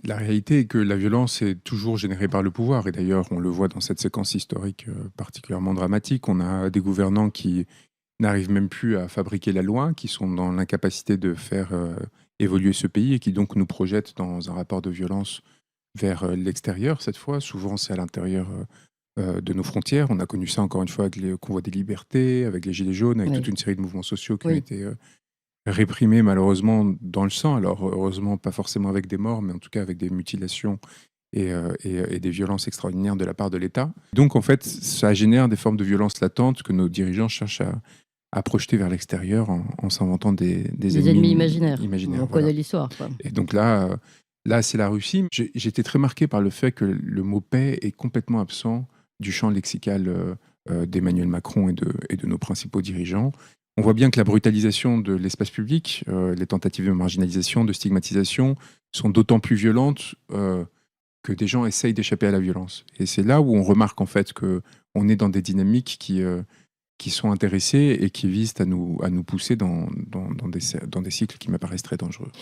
La réalité est que la violence est toujours générée par le pouvoir. Et d'ailleurs, on le voit dans cette séquence historique particulièrement dramatique. On a des gouvernants qui n'arrivent même plus à fabriquer la loi, qui sont dans l'incapacité de faire évoluer ce pays et qui donc nous projettent dans un rapport de violence vers l'extérieur cette fois. Souvent, c'est à l'intérieur de nos frontières. On a connu ça encore une fois avec les convois des libertés, avec les Gilets jaunes, avec toute Oui, une série de mouvements sociaux qui ont oui. été réprimés malheureusement dans le sang. Alors heureusement, pas forcément avec des morts, mais en tout cas avec des mutilations et des violences extraordinaires de la part de l'État. Donc en fait, ça génère des formes de violence latentes que nos dirigeants cherchent à projeter vers l'extérieur en s'inventant des Des ennemis ennemis imaginaires. imaginaires. On Voilà. connaît l'histoire, quoi. Et donc là c'est la Russie. J'étais très marqué par le fait que le mot paix est complètement absent du champ lexical d'Emmanuel Macron et de nos principaux dirigeants. On voit bien que la brutalisation de l'espace public, les tentatives de marginalisation, de stigmatisation, sont d'autant plus violentes que des gens essayent d'échapper à la violence. Et c'est là où on remarque en fait que on est dans des dynamiques qui sont intéressées et qui visent à nous pousser dans des cycles qui m'apparaissent très dangereux.